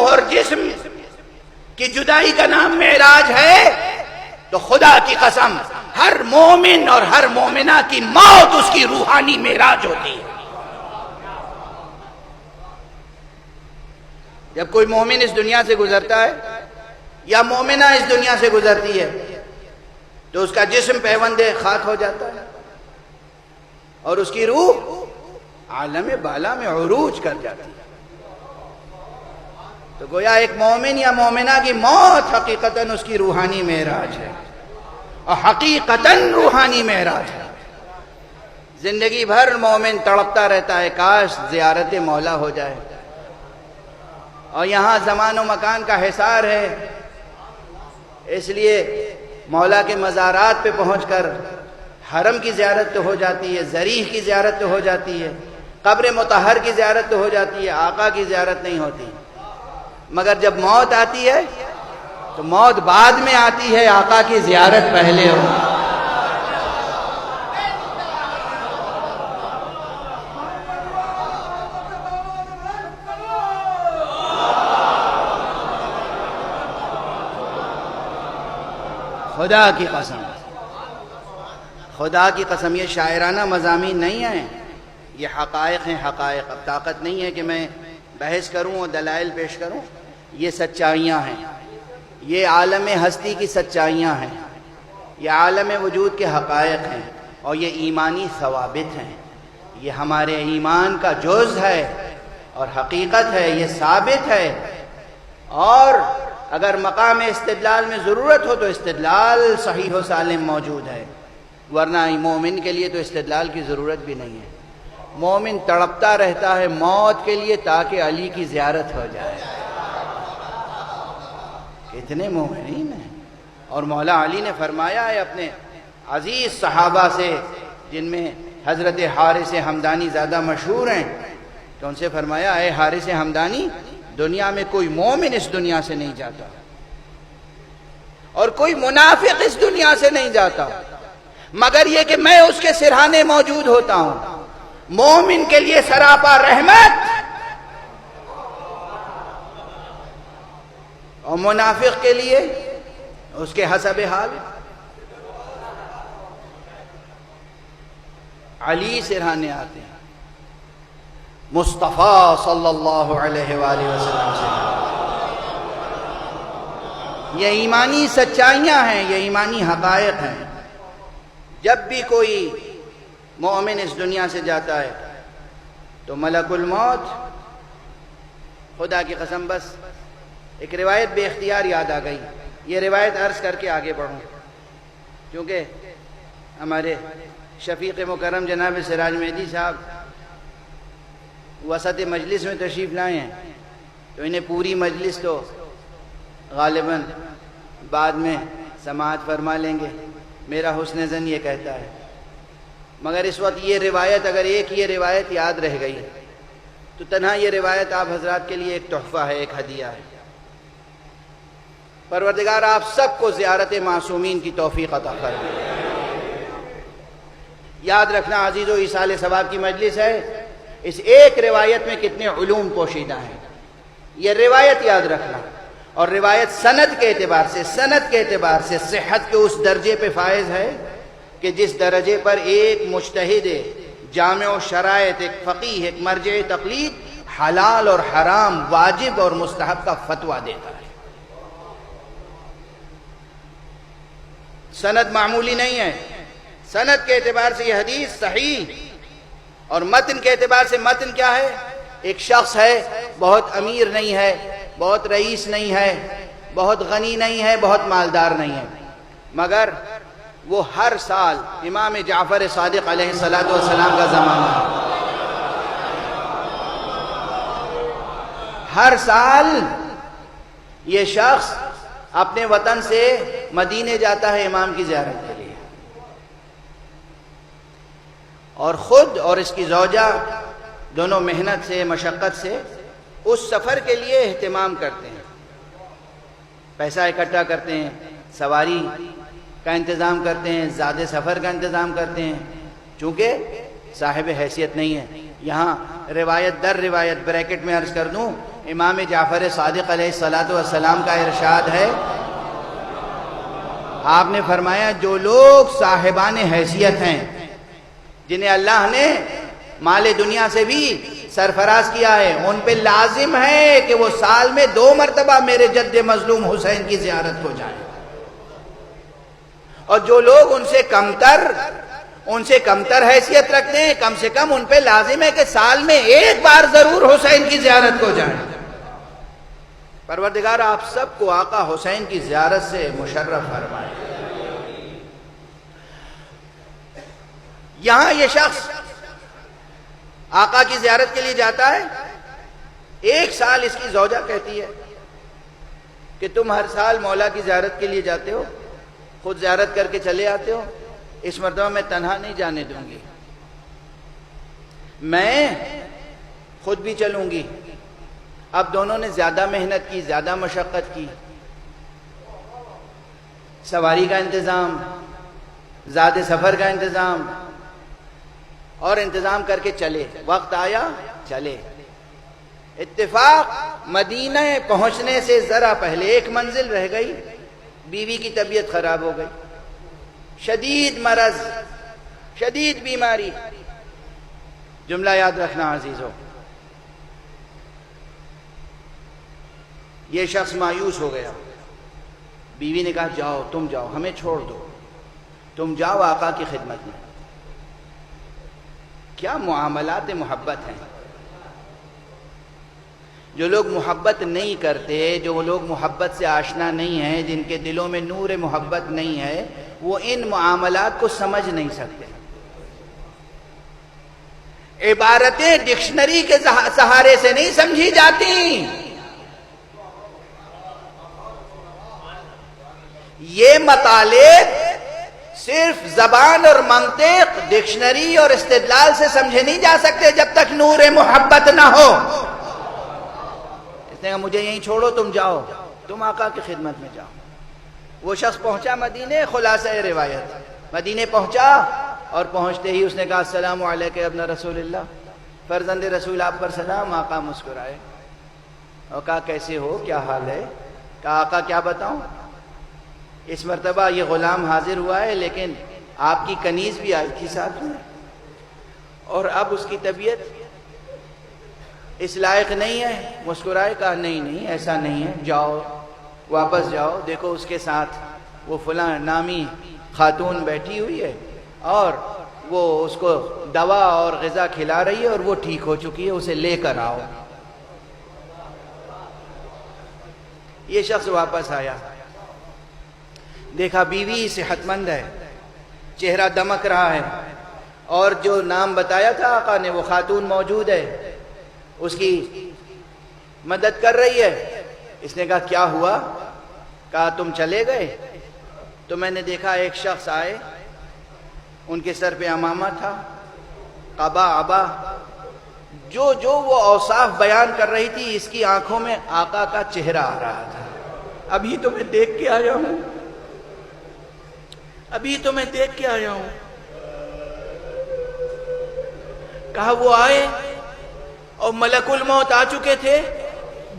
اور جسم کی جدائی کا نام معراج ہے، تو خدا کی قسم ہر مومن اور ہر مومنہ کی موت اس کی روحانی معراج ہوتی ہے۔ جب کوئی مومن اس دنیا سے گزرتا ہے یا مومنہ اس دنیا سے گزرتی ہے تو اس کا جسم پیوند خاک ہو جاتا ہے اور اس کی روح عالم بالا میں عروج کر جاتی ہے۔ تو گویا ایک مومن یا مومنہ کی موت حقیقتاً اس کی روحانی معراج ہے، اور حقیقتاً روحانی معراج ہے۔ زندگی بھر مومن تڑپتا رہتا ہے کاش زیارت مولا ہو جائے، اور یہاں زمان و مکان کا حصار ہے، اس لیے مولا کے مزارات پہ پہنچ کر حرم کی زیارت تو ہو جاتی ہے، ضریح کی زیارت تو ہو جاتی ہے، قبر مطہر کی زیارت تو ہو جاتی ہے، آقا کی زیارت نہیں ہوتی۔ مگر جب موت آتی ہے تو موت بعد میں آتی ہے، آقا کی زیارت پہلے ہو۔ خدا کی قسم، خدا کی قسم، یہ شاعرانہ مضامین نہیں ہیں، یہ حقائق ہیں، حقائق۔ اب طاقت نہیں ہے کہ میں بحث کروں اور دلائل پیش کروں، یہ سچائیاں ہیں، یہ عالم ہستی کی سچائیاں ہیں، یہ عالم وجود کے حقائق ہیں، اور یہ ایمانی ثوابت ہیں، یہ ہمارے ایمان کا جز ہے اور حقیقت ہے، یہ ثابت ہے۔ اور اگر مقام استدلال میں ضرورت ہو تو استدلال صحیح و سالم موجود ہے، ورنہ مومن کے لیے تو استدلال کی ضرورت بھی نہیں ہے۔ مومن تڑپتا رہتا ہے موت کے لیے تاکہ علی کی زیارت ہو جائے۔ کتنے مومنین ہیں، اور مولا علی نے فرمایا ہے اپنے عزیز صحابہ سے، جن میں حضرت حارث ہمدانی زیادہ مشہور ہیں، تو ان سے فرمایا اے حارث ہمدانی، دنیا میں کوئی مومن اس دنیا سے نہیں جاتا اور کوئی منافق اس دنیا سے نہیں جاتا، مگر یہ کہ میں اس کے سرہانے موجود ہوتا ہوں۔ مومن کے لیے سراپا رحمت اور منافق کے لیے اس کے حسب حال۔ علی سرہانے آتے ہیں، مصطفیٰ صلی اللہ علیہ وآلہ وسلم سے۔ یہ ایمانی سچائیاں ہیں، یہ ایمانی حقائق ہیں۔ جب بھی کوئی مومن اس دنیا سے جاتا ہے تو ملک الموت، خدا کی قسم، بس ایک روایت بے اختیار یاد آ گئی، یہ روایت عرض کر کے آگے بڑھوں، کیونکہ ہمارے شفیق مکرم جناب سراج مہدی صاحب وسط مجلس میں تشریف لائے ہیں، تو انہیں پوری مجلس تو غالباً بعد میں سماعت فرما لیں گے، میرا حسن ظن یہ کہتا ہے، مگر اس وقت یہ روایت، اگر ایک یہ روایت یاد رہ گئی تو تنہا یہ روایت آپ حضرات کے لیے ایک تحفہ ہے، ایک ہدیہ ہے۔ پروردگار آپ سب کو زیارت معصومین کی توفیق عطا فرمائے۔ یاد رکھنا عزیزو، ایصال ثواب کی مجلس ہے، اس ایک روایت میں کتنے علوم پوشیدہ ہیں، یہ روایت یاد رکھنا، اور روایت سند کے اعتبار سے صحت کے اس درجے پہ فائز ہے کہ جس درجے پر ایک مجتہد جامع و شرائط، ایک فقیہ، ایک مرجع تقلید حلال اور حرام، واجب اور مستحب کا فتویٰ دیتا ہے۔ سند معمولی نہیں ہے، سند کے اعتبار سے یہ حدیث صحیح، اور متن کے اعتبار سے متن کیا ہے؟ ایک شخص ہے، بہت امیر نہیں ہے، بہت رئیس نہیں ہے، بہت غنی نہیں ہے، بہت مالدار نہیں ہے، مگر وہ ہر سال امام جعفر صادق علیہ السلام کا زمانہ ہے، ہر سال یہ شخص اپنے وطن سے مدینے جاتا ہے امام کی زیارت کے لیے، اور خود اور اس کی زوجہ دونوں محنت سے، مشقت سے اس سفر کے لیے اہتمام کرتے ہیں، پیسہ اکٹھا کرتے ہیں، سواری کا انتظام کرتے ہیں، زیادہ سفر کا انتظام کرتے ہیں، چونکہ صاحب حیثیت نہیں ہے، یہاں روایت در روایت بریکٹ میں عرض کر دوں، امام جعفر صادق علیہ الصلوۃ والسلام کا ارشاد ہے، آپ نے فرمایا جو لوگ صاحبان حیثیت ہیں، جنہیں اللہ نے مال دنیا سے بھی سرفراز کیا ہے، ان پہ لازم ہے کہ وہ سال میں 2 مرتبہ میرے جد مظلوم حسین کی زیارت کو جائیں، اور جو لوگ ان سے کمتر حیثیت رکھتے ہیں، کم سے کم ان پہ لازم ہے کہ سال میں 1 بار ضرور حسین کی زیارت کو جائیں۔ پروردگار آپ سب کو آقا حسین کی زیارت سے مشرف فرمائے۔ یہاں یہ شخص آقا کی زیارت کے لیے جاتا ہے، 1 سال اس کی زوجہ کہتی ہے کہ تم ہر سال مولا کی زیارت کے لیے جاتے ہو، خود زیارت کر کے چلے آتے ہو، اس مرتبہ میں تنہا نہیں جانے دوں گی، میں خود بھی چلوں گی۔ اب دونوں نے زیادہ محنت کی، زیادہ مشقت کی، سواری کا انتظام، زاد سفر کا انتظام، اور انتظام کر کے چلے، وقت آیا چلے۔ اتفاق مدینہ پہنچنے سے ذرا پہلے 1 منزل رہ گئی، بیوی کی طبیعت خراب ہو گئی، شدید مرض، شدید بیماری۔ جملہ یاد رکھنا عزیزو، یہ شخص مایوس ہو گیا۔ بیوی نے کہا جاؤ، تم جاؤ، ہمیں چھوڑ دو، تم جاؤ آقا کی خدمت میں۔ کیا معاملات محبت ہیں! جو لوگ محبت نہیں کرتے، جو لوگ محبت سے آشنا نہیں ہیں، جن کے دلوں میں نور محبت نہیں ہے، وہ ان معاملات کو سمجھ نہیں سکتے۔ عبارتیں ڈکشنری کے سہارے سے نہیں سمجھی جاتی، یہ مطالب صرف زبان اور منطق، ڈکشنری اور استدلال سے سمجھے نہیں جا سکتے جب تک نور محبت نہ ہو۔ اس نے کہا مجھے یہیں چھوڑو، تم جاؤ، تم آقا کی خدمت میں جاؤ۔ وہ شخص پہنچا مدینے، خلاصہ روایت، مدینے پہنچا، اور پہنچتے ہی اس نے کہا السلام علیکم ابن رسول اللہ، فرزند رسول آپ پر سلام۔ آقا مسکرائے اور کہا کیسے ہو، کیا حال ہے؟ کہا آقا کیا بتاؤں، اس مرتبہ یہ غلام حاضر ہوا ہے، لیکن آپ کی کنیز بھی آئی تھی ساتھ میں، اور اب اس کی طبیعت اس لائق نہیں ہے۔ مسکرائے، کہا نہیں ایسا نہیں ہے، جاؤ واپس جاؤ، دیکھو اس کے ساتھ وہ فلاں نامی خاتون بیٹھی ہوئی ہے، اور وہ اس کو دوا اور غذا کھلا رہی ہے، اور وہ ٹھیک ہو چکی ہے، اسے لے کر آؤ۔ یہ شخص واپس آیا، دیکھا بیوی صحت مند ہے، چہرہ دمک رہا ہے، اور جو نام بتایا تھا آقا نے وہ خاتون موجود ہے، اس کی مدد کر رہی ہے۔ اس نے کہا کیا ہوا؟ کہا تم چلے گئے تو میں نے دیکھا ایک شخص آئے، ان کے سر پہ عمامہ تھا، قبا عبا، جو وہ اوصاف بیان کر رہی تھی، اس کی آنکھوں میں آقا کا چہرہ آ رہا تھا۔ ابھی تو میں دیکھ کے آیا ہوں، کہا وہ آئے اور ملک الموت آ چکے تھے۔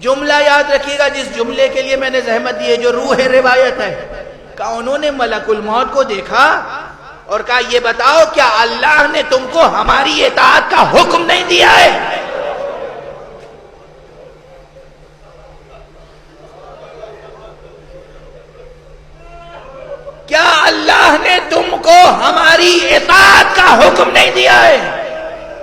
جملہ یاد رکھیے گا جس جملے کے لیے میں نے زحمت دی ہے، جو روح روایت ہے۔ کہا انہوں نے ملک الموت کو دیکھا اور کہا یہ بتاؤ کیا اللہ نے تم کو ہماری اطاعت کا حکم نہیں دیا ہے؟ کیا اللہ نے تم کو ہماری اطاعت کا حکم نہیں دیا ہے؟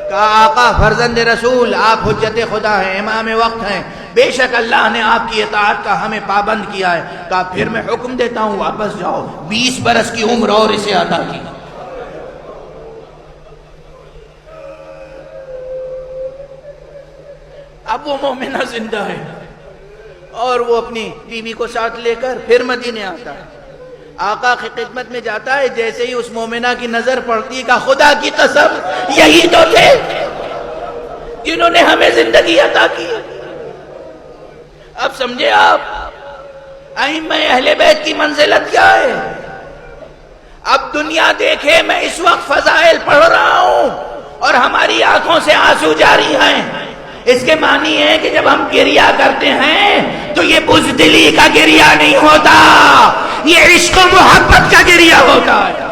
کہا آقا فرزند رسول آپ حجت خدا ہیں، امام وقت ہیں، بے شک اللہ نے آپ کی اطاعت کا ہمیں پابند کیا ہے۔ کہا پھر میں حکم دیتا ہوں واپس جاؤ، 20 برس کی عمر اور اسے عطا کی۔ اب وہ مومنہ زندہ ہے، اور وہ اپنی بیوی کو ساتھ لے کر پھر مدینے آتا ہے، آقا کی خدمت میں جاتا ہے۔ جیسے ہی اس مومنہ کی نظر پڑتی کہ خدا کی قسم یہی تو تھے جنہوں نے ہمیں زندگی عطا کی۔ اب سمجھے آپ ائمہ اہل بیت کی منزلت کیا ہے؟ اب دنیا دیکھے میں اس وقت فضائل پڑھ رہا ہوں اور اور ہماری آنکھوں سے آنسو جاری ہیں، اس کے معنی ہے کہ جب ہم گریہ کرتے ہیں تو یہ بزدلی کا گریہ نہیں ہوتا، یہ عشق و محبت کا گریہ ہوتا ہے۔